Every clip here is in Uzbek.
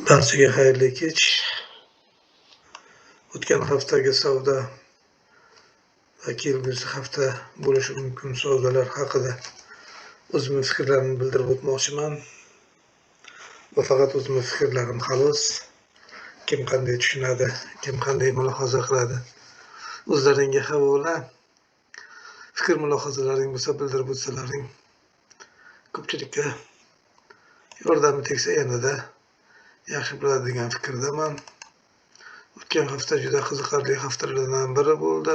Barchaga xayrli kech. O'tgan haftagi savdo va kelgusi hafta bo'lishi mumkin savdolar haqida o'zimning fikrlarimni bildirib o'tmoqchiman. Bu faqat o'zimning fikrlarim xolos. Kim qanday tushunadi, kim qanday mulohaza qiladi, o'zlaringga havola. Fikr mulohazalaring bo'lsa bildirib o'tsalaring ko'pchilikka yordami tegsa yanada yaxshi bo'ladi degan fikrdaman. O'tgan hafta juda qiziqarli haftalardan biri bo'ldi.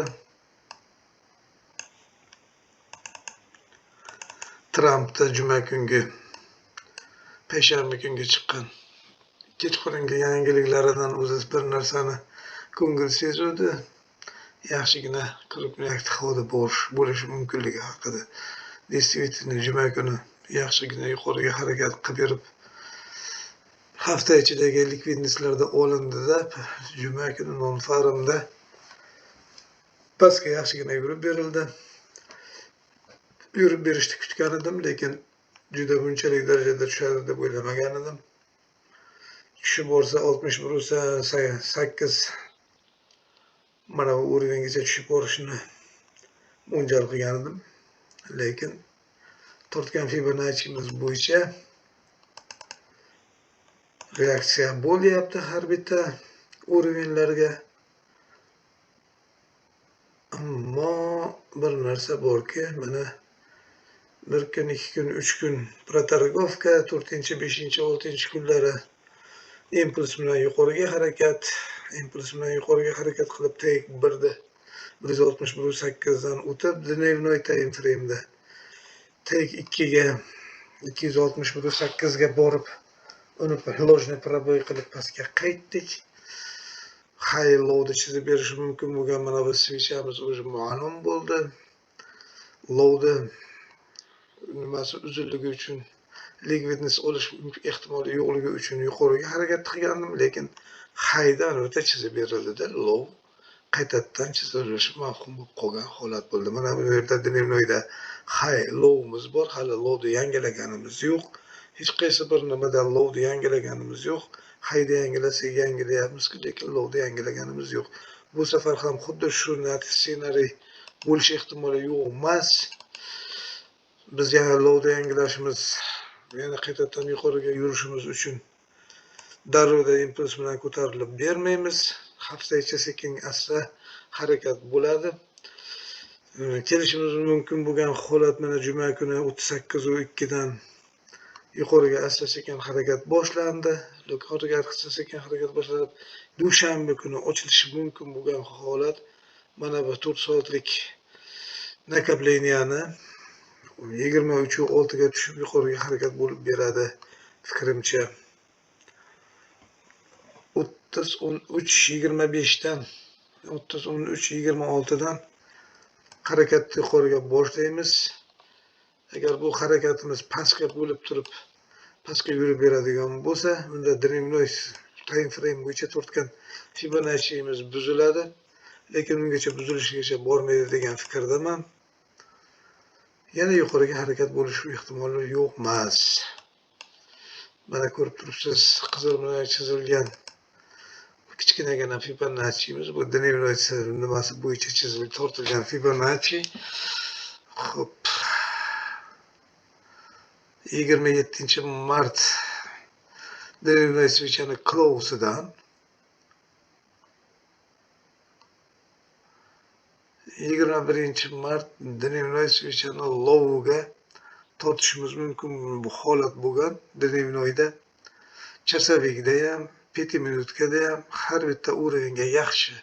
Trampda juma kungi payshanba kunga chiqqan kechqurungi yangiliklaridan o'zi bir narsani ko'ngil sezuvdi. Yaxshigina ko'rib havoda bo'lishi mumkinligi haqida. Действительно juma kuni yaxshigina yuqoriga harakat qilib yurib hafta ichidagi likvidnesslarda olindida juma kuni non-farmda pastga yaxshigina yurib berildi. Yurib berishni kutgan edim, lekin juda bunchalik darajada tushadi deb o'ylamagan edim. Tushib borsa 61.8 mana bu o'ringacha tushib borishini mo'ljal qilgan edim. Lekin tortgan Fibonacci'miz bo'yicha reaksiya bo'lyapti har bitta o'rinlarga. Ammo bir narsa borki, mana 1 kun, 2 kun, 3 kun protargovka, 4-chi, 5-chi, 6-chi kunlari impuls bilan yuqoriga harakat qilib tek 161.8 dan o'tib, dnevnoy time frame'da tek 261.8 ga borib, uni ложный пробой qilib pastga qaytdik. High low'ni chizib berishi mumkin bo'lgan mana bu switchamiz o'zi ma'lum bo'ldi. Low'da nimasi uzunligi uchun likvidness olish ehtimoli yo'qligi uchun yuqoriga harakat qilgandim, lekin highdan o'ta chizib berildi-da, low qaytadan chizilishi mumkin bo'lib qolgan holat bo'ldi. Mana bu yerda dnevnoyda high low'miz bor, hali low'ni yangilaganimiz yo'q. Hech qaysi bir nimada low'ni yangilaganimiz yo'q. High'da yangilayapmiz, lekin low'ni yangilaganimiz yo'q. Bu safar ham xuddi shu ssenariy bo'lish ehtimoli yo'q emas. Biz yana low'da yangilashimiz, yana qaytadan yuqoriga yurishimiz uchun darrov impuls bilan ko'tarilib bermaymiz. Hafta ichi sekin asta harakat bo'ladi. Kelishimiz mumkin bo'lgan holat mana juma kuni 38.2 dan yuqoriga asta sekin harakat boshlandi. Dushanba kuni ochilishi mumkin bo'lgan holat mana bu 4 soatlik nakopleniyani 23.6 ga tushib yuqoriga harakat bo'lib beradi fikrimcha. 30.13.25 dan 30.13.26 dan harakatni yuqoriga boshlaymiz. Agar bu harakatimiz pastga bo'lib turib, pastga yurib beradigan bo'lsa, unda dnevnoy time frame bo'yicha tortgan Fibonacci'miz buziladi, lekin ungacha buzilishigacha bormaydi degan fikrdaman. Yana yuqoriga harakat bo'lish ehtimoli yo'q emas. Mana ko'rib turibsiz, qizil bilan chizilgan kichkinagina Fibonacci'miz bu dnevnoy nimasi bo'yicha chizilib tortilgan Fibonacci. Xo'p. 27 mart dnevnoy switchani close'dan 21 mart dnevnoy switchani low'ga tortishimiz mumkin bu holat bo'lgan. Dnevnoyda chasovikda ham 5 minutkada ham har bitta o'ringa yaxshi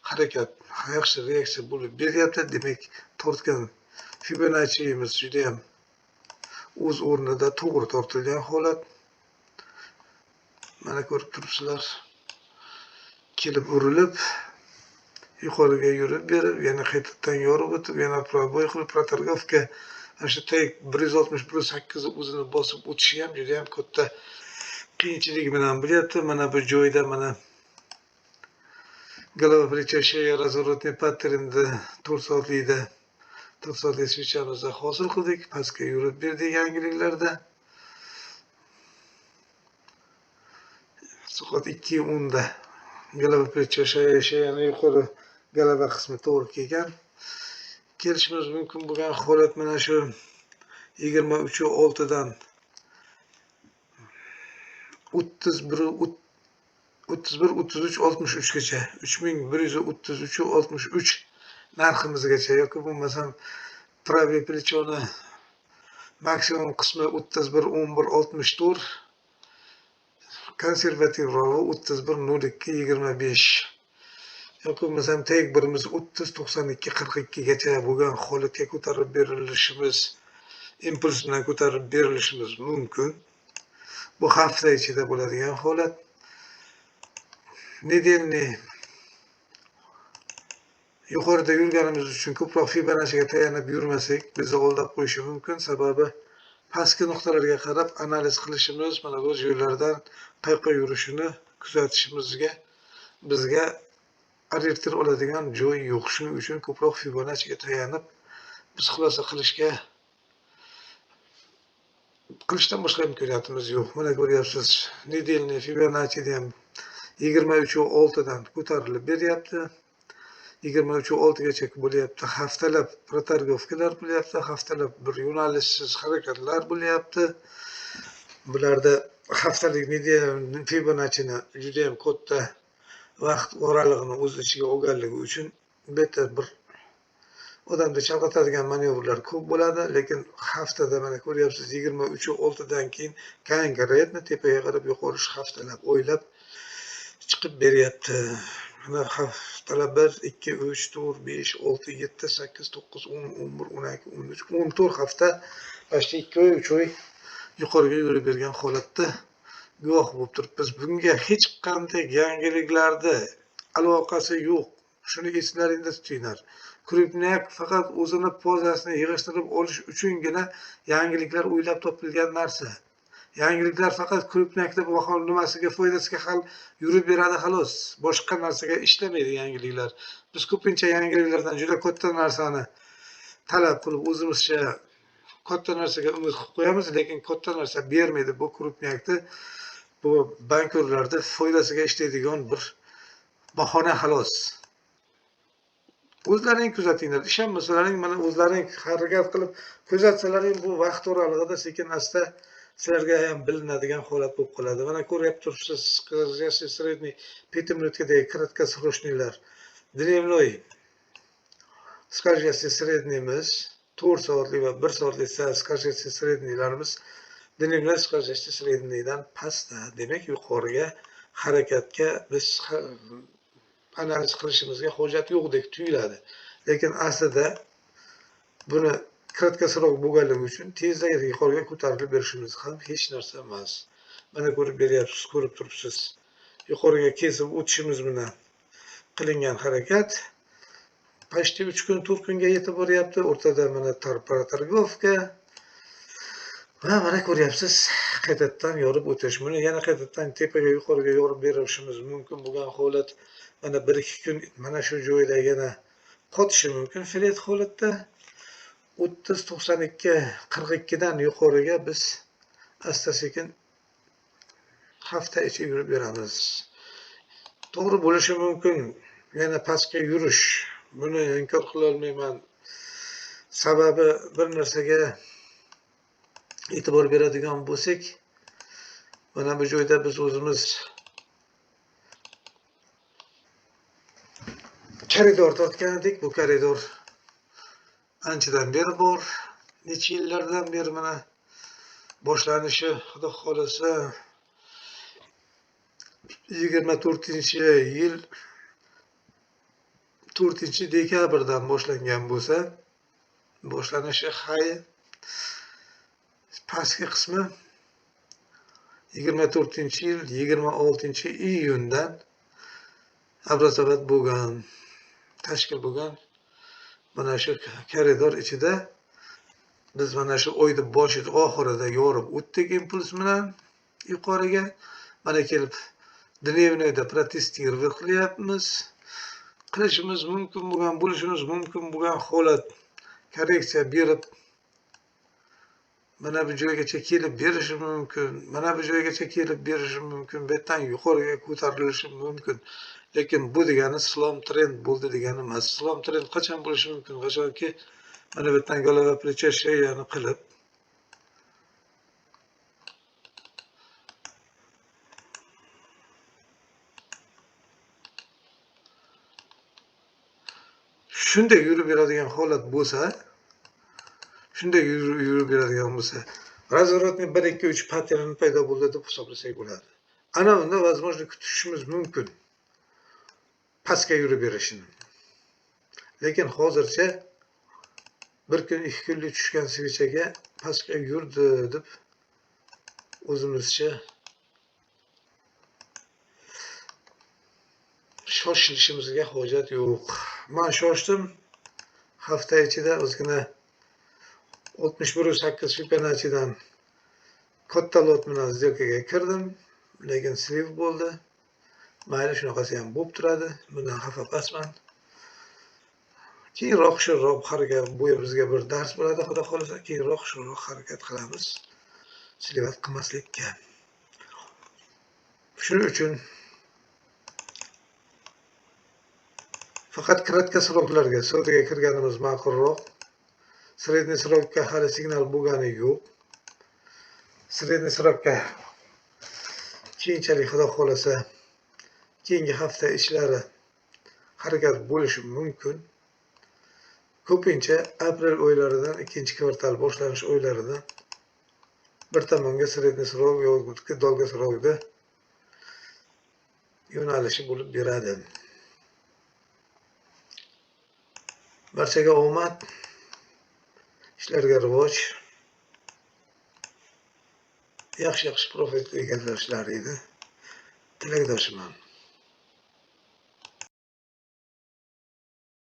harakat, yaxshi reaksiya bo'lib beryapti. Demak, tortgan Fibonacci'miz juda ham o'z o'rnida to'g'ri tortilgan holat. Mana ko'rib turibsizlar. Kelib urilib, yuqoriga yurib berib, yana qaytadan yorib o'tib, yana proboy qilib protargovka shu tek 161.8 o'zini bosib o'tishi ham juda ham katta qiyinchilik bilan bo'lyapti. Mana bu joyda mana голова плечо шея разворотный patternda 4 soatlik switchamizni hosil qildik. Pastga yurib berdik yangiliklarda. soat 2:10 galaba pech o'sha yana yuqori galaba qismi to'g'ri kelgan. Kelishimiz mumkin bo'lgan holat mana shu 23:6 dan 31-33 gacha 3133.63 narximizgacha yoki bo'lmasam praviy plechoni maksimum qismi 31-11-64 konservativroq 31-02-25 yoki bo'lmasam tek birimiz 30-92-42 gacha bo'lgan holatga ko'tarib berilishimiz impuls bilan ko'tarib berilishimiz mumkin. Bu hafta ichida bo'ladigan holat. Nedelniy yuqorida yurganimiz uchun ko'proq Fibonacciga tayanib yurmasak bizni oldab qo'yishi mumkin. Sababi pastki nuqtalarga qarab analiz qilishimiz, mana bu yo'llardan qayerga yurishini kuzatishimizga bizga orientir oladigan joy yo'q. Shuning uchun ko'proq Fibonacciga tayanib biz xulosa qilishdan boshqa imkoniyatimiz yo'q. Mana ko'ryapsiz, nedelniy Fibonacci ham 23:6 dan ko'tarilib beryapti. 23:6 gacha bo'lyapti. Haftalab protargovkalar bo'lyapti. Haftalab bir yo'nalishsiz harakatlar bo'lyapti. Bularda haftalik Fibonacci'ni juda ham katta vaqt oralig'ini o'z ichiga olganligi uchun beta bir odamda chalg'itadigan manevrlar ko'p bo'ladi, lekin haftada mana ko'ryapsiz 23:6 dan keyin konkretni tepaga qarab yuqori haftalab o'ylab chiqib beryapti. Mana haftalab 1, 2, 3, 4, 5, 6, 7, 8, 9, 10, 11, 12, 13, 14 hafta başta 2 oy, 3 oy yuqoriga yurib bergan holatda guvoh bo'lib turibmiz. Bunga hech qanday yangiliklarda aloqasi yo'q. Shuni eslaringizda tutinglar. Krupnyak faqat o'zini pozasini yig'ishtirib olish uchungina yangiliklar o'ylab topilgan narsa. Yangiliklar faqat Krupnyakda nimasiga foydasiga hal yurib beradi xolos. Boshqa narsaga ishlamaydi yangiliklar. Biz ko'pincha yangiliklardan juda katta narsani talab qilib o'zimizcha katta narsaga umid qilib qo'yamiz, lekin katta narsa bermaydi. Bu Krupnyakda bu bankorlarda foydasiga ishlaydigan bir bahona xolos. O'zlaring kuzatinglar, ishonmasalaring mana o'zlaring harakat qilib kuzatsalaring bu vaqt oralig'ida sekin asta sizlarga ham bilinadigan holat bo'lib qoladi. Mana ko'ryap turibsiz, скользящий средний 5 minutdagi краткосрочныйlar. Dnevnoy скользящий среднийimiz 4 soatlik va 1 soatlik скользящий среднийlarimiz dnevnoy скользящий среднийdan pastda. Demak, yuqoriga harakatga biz analiz qilishimizga hojat yo'qdek tuyuladi. Lekin aslida buni kratkasroq bo'lganligi uchun tezda yuqoriga ko'tarilib berishimiz ham hech narsa emas. Mana ko'rib beryapsiz, ko'rib turibsiz. Yuqoriga kesib o'tishimiz bilan qilingan harakat почти 3 kun, 4 kunga yetib boryapti. O'rtada mana protargovka va mana ko'ryapsiz, qaytadan yorib o'tish. Buni yana qaytadan tepaga yuqoriga yorib berishimiz mumkin bo'lgan holat mana 1-2 kun mana shu joyda yana qotishi mumkin. Flet holatda 30-92-42 dan yuqoriga biz asta-sekin hafta ichi yurib beramiz. To'g'ri bo'lishi mumkin. Yana pastga yurish. Buni inkor qila olmayman. Sababi bir narsaga e'tibor beradigan bo'lsak, mana bu joyda biz o'zimiz koridor tortgan edik. Bu koridor anchadan beri bor. Necha yillardan beri mana boshlanishi, xudo xolasa 24-yil 4-dekabrdan boshlangan bo'lsa, boshlanishi hay pastki qismi 24-yil 26-iyundan образовать bo'lgan, tashkil bo'lgan. Mana shu koridor ichida biz mana shu oyda boshida oxirida yorib o'tdik impuls bilan yuqoriga. Mana kelib dnevnoyda protestirovat qilyapmiz. Qilishimiz mumkin bo'lgan, bo'lishimiz mumkin bo'lgan holat korreksiya berib mana bu joygacha kelib berishi mumkin, mana bu joygacha kelib berishi mumkin, bu yerdan yuqoriga ko'tarilishi mumkin. Lekin bu degani islom trend bo'ldi degani emas. Islom trend qachon bo'lishi mumkin? Qachonki mana bu yerdan golova plechashiyani qilib shunday yurib beradigan holat bo'lsa, shunday yurib beradigan bo'lsa, razворотный 1 2 3 pattern paydo bo'ldi deb hisoblasak bo'ladi. Ana unda возможно kutishimiz mumkin pastga yurib berishini. Lekin hozircha bir kun, 2 kunlik tushgan svichaga pastga yurdi deb o'zimizcha shoshilishimizga hojat yo'q. Men shoshdim. Hafta ichida o'zgina 61.8 Fibonacci'dan katta lot bilan сделкаga kirdim, lekin sliv bo'ldi. Mayli, shunaqasi ham bo'lib turadi. Bundan xafa emasman. Keyinroq shuroq harakat bu bizga bir dars bo'ladi, xudo xolasa, keyinroq shuroq harakat qilamiz. Slivat qilmaslikka. Shuning uchun faqat kratka sroklarga, so'tiga kirganimiz ma'qulroq. Sredniy srokka hali signal bo'lgani yo'q. Sredniy srokka keyinchalik xudo xolasa keyingi hafta ishlari harakat bo'lishi mumkin. Ko'pincha aprel oylaridan, ikkinchi kvartal boshlanish oylaridan bir tomonga sredniy srok yoki dolga srokda yo'nalishi bo'lib beradi. Barchaga omad, ishlarga rivoj, yaxshi profit egallashlari edi. Tilakdoshiman.